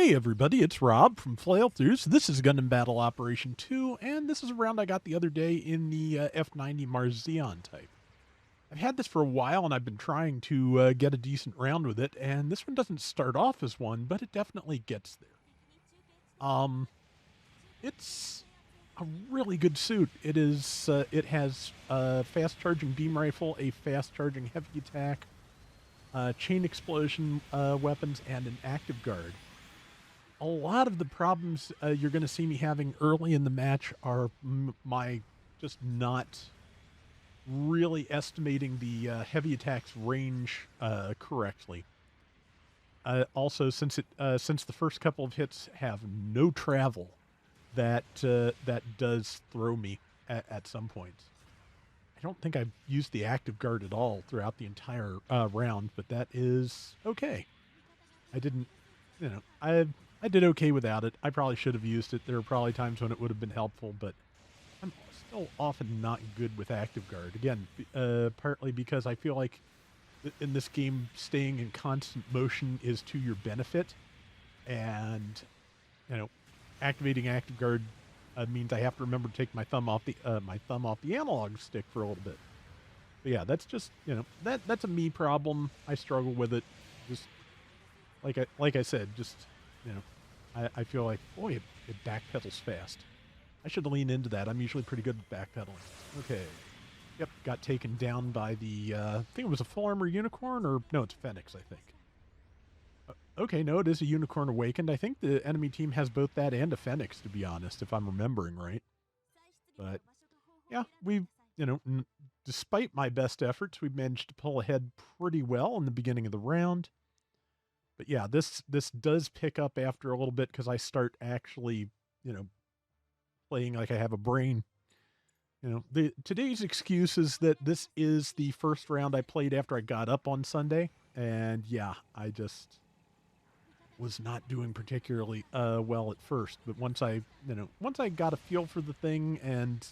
Hey everybody, it's Rob from Flailthroughs. This is Gundam Battle Operation 2, and this is a round I got the other day in the F90 Mars Zeon type. I've had this for a while, and I've been trying to get a decent round with it, and this one doesn't start off as one, but it definitely gets there. Um, it's a really good suit. It has a fast-charging beam rifle, a fast-charging heavy attack, chain explosion weapons, and an active guard. A lot of the problems you're going to see me having early in the match are my just not really estimating the heavy attack's range correctly. Also, since the first couple of hits have no travel, that does throw me at some points. I don't think I've used the active guard at all throughout the entire round, but that is okay. I didn't, I did okay without it. I probably should have used it. There are probably times when it would have been helpful, but I'm still often not good with active guard. Again, partly because I feel like in this game, staying in constant motion is to your benefit, and you know, activating active guard means I have to remember to take my thumb off the analog stick for a little bit. But yeah, that's just that's a me problem. I struggle with it. Just like I said, just you know, I feel like, boy, it backpedals fast. I should lean into that. I'm usually pretty good at backpedaling. Okay. Yep, got taken down by the, I think it was a full armor unicorn, or no, it's Phoenix, I think. Okay, no, it is a unicorn awakened. I think the enemy team has both that and a Phoenix, to be honest, if I'm remembering right. But yeah, despite my best efforts, we've managed to pull ahead pretty well in the beginning of the round. But yeah, this does pick up after a little bit because I start actually, playing like I have a brain. Today's excuse is that this is the first round I played after I got up on Sunday, and yeah, I just was not doing particularly well at first. But once I got a feel for the thing and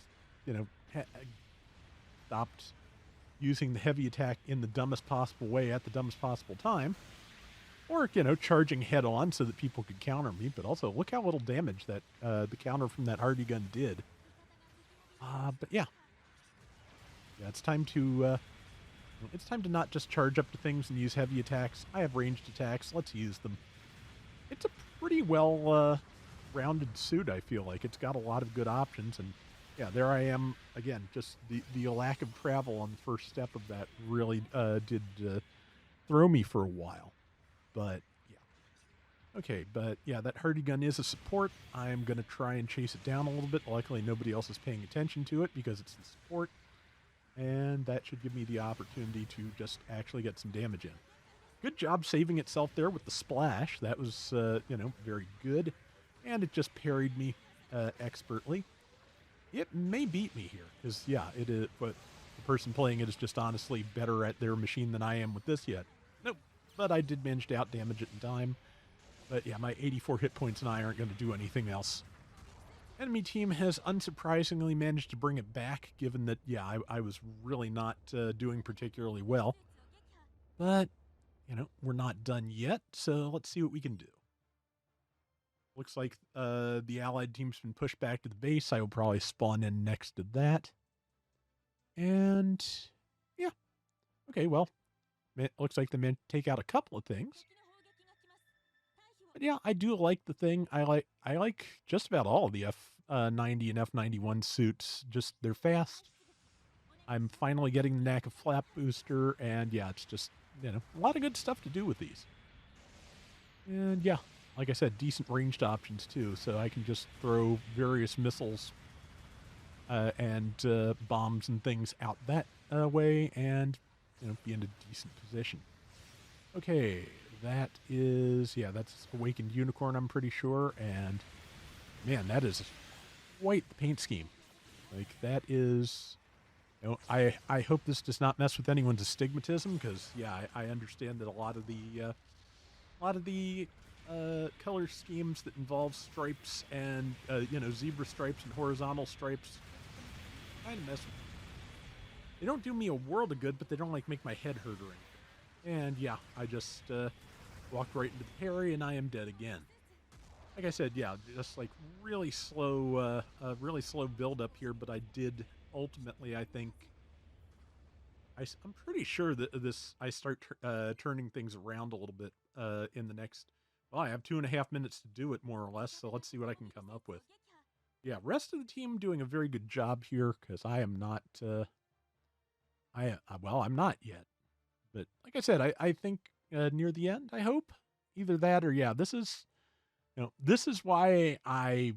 stopped using the heavy attack in the dumbest possible way at the dumbest possible time, or charging head on so that people could counter me. But also, look how little damage that the counter from that hardy gun did. But yeah, it's time to not just charge up to things and use heavy attacks. I have ranged attacks. Let's use them. It's a pretty well rounded suit. I feel like it's got a lot of good options, and yeah, there I am again. Just the lack of travel on the first step of that really did throw me for a while. But yeah. Okay, but yeah, that hardy gun is a support. I'm going to try and chase it down a little bit. Luckily, nobody else is paying attention to it because it's the support. And that should give me the opportunity to just actually get some damage in. Good job saving itself there with the splash. That was, very good. And it just parried me expertly. It may beat me here because, yeah, it is, but the person playing it is just honestly better at their machine than I am with this yet. Nope. But I did manage to outdamage it in time. But yeah, my 84 hit points and I aren't going to do anything else. Enemy team has unsurprisingly managed to bring it back, given that, yeah, I was really not doing particularly well. But, we're not done yet, so let's see what we can do. Looks like the allied team's been pushed back to the base. I will probably spawn in next to that. And, yeah. Okay, well, it looks like they meant to take out a couple of things. But yeah, I do like the thing. I like just about all of the F90 and F91 suits. Just, they're fast. I'm finally getting the knack of flap booster, and yeah, it's just, a lot of good stuff to do with these. And yeah, like I said, decent ranged options too, so I can just throw various missiles and bombs and things out that way and, be in a decent position. Okay, that's Awakened Unicorn, I'm pretty sure, and man, that is quite the paint scheme. Like, that is, I hope this does not mess with anyone's astigmatism, because, yeah, I understand that a lot of the color schemes that involve stripes and, zebra stripes and horizontal stripes kind of mess with me. They don't do me a world of good, but they don't, make my head hurt or anything. And yeah, I just walked right into the parry, and I am dead again. like I said, yeah, just like really slow build up here. But I did ultimately, I think, I'm pretty sure that I start turning things around a little bit in the next. Well, I have 2.5 minutes to do it more or less, so let's see what I can come up with. Yeah, rest of the team doing a very good job here because I am not. Well, I'm not yet. But like I said, I think near the end, I hope either that or yeah, this is why I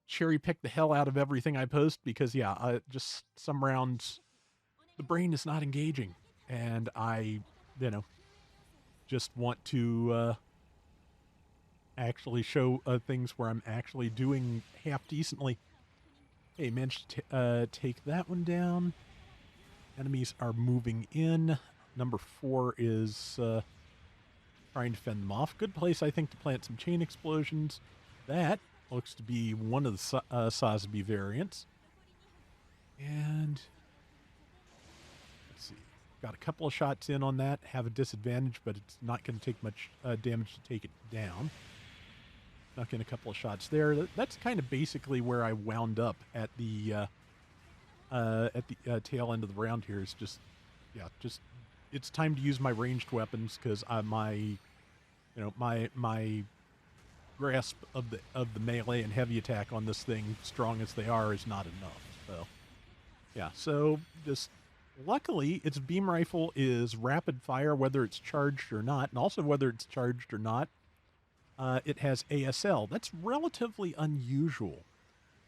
cherry pick the hell out of everything I post because yeah, just some rounds the brain is not engaging, and I, you know, just want to actually show things where I'm actually doing half decently. Hey, managed to take that one down. Enemies are moving in. Number 4 is trying to fend them off. Good place, I think, to plant some chain explosions. That looks to be one of the Sosby variants. And let's see. Got a couple of shots in on that. Have a disadvantage, but it's not going to take much damage to take it down. Snuck in a couple of shots there. That's kind of basically where I wound up at the tail end of the round here. Is just, yeah, just it's time to use my ranged weapons because my grasp of the melee and heavy attack on this thing, strong as they are, is not enough. So, yeah. So just luckily, its beam rifle is rapid fire, whether it's charged or not, and also whether it's charged or not. It has ASL. That's relatively unusual.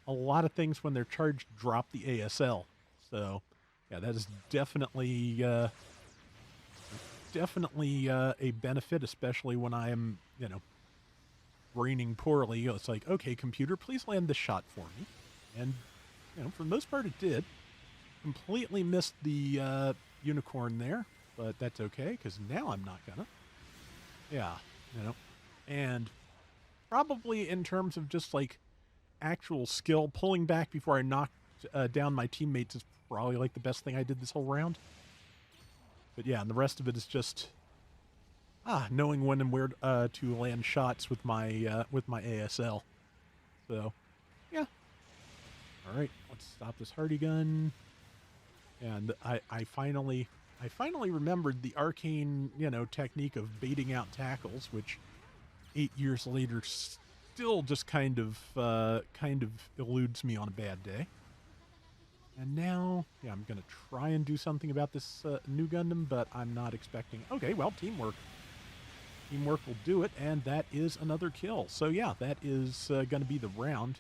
A lot of things when they're charged drop the ASL. So, yeah, that is definitely a benefit, especially when I am, braining poorly. It's like, okay, computer, please land this shot for me. And, for the most part, it did. Completely missed the unicorn there, but that's okay, because now I'm not gonna. Yeah, and probably in terms of just, like, actual skill, pulling back before I knocked down my teammates is probably, like, the best thing I did this whole round. But yeah, and the rest of it is just knowing when and where to land shots with my ASL. So, yeah. All right, let's stop this hardy gun. And I finally remembered the arcane technique of baiting out tackles, which 8 years later still just kind of eludes me on a bad day. And now, yeah, I'm going to try and do something about this new Gundam, but I'm not expecting... Okay, well, teamwork. Teamwork will do it, and that is another kill. So, yeah, that is going to be the round.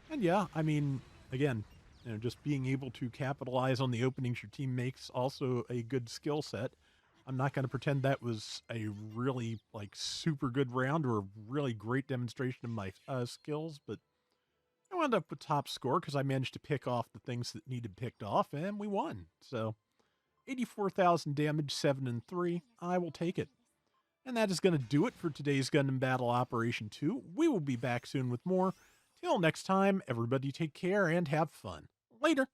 And, yeah, I mean, again, just being able to capitalize on the openings your team makes, also a good skill set. I'm not going to pretend that was a really, like, super good round or a really great demonstration of my skills, but I wound up with top score because I managed to pick off the things that needed picked off, and we won. So, 84,000 damage, 7 and 3. I will take it. And that is going to do it for today's Gundam Battle Operation 2. We will be back soon with more. Till next time, everybody take care and have fun. Later.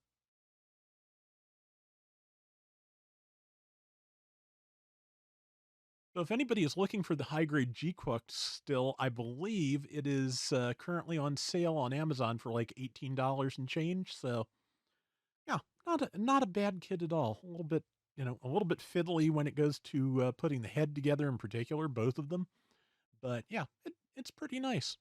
So if anybody is looking for the high-grade G-Quuck still, I believe it is currently on sale on Amazon for like $18 and change. So, yeah, not a bad kit at all. A little bit, a little bit fiddly when it goes to putting the head together in particular, both of them. But yeah, it's pretty nice.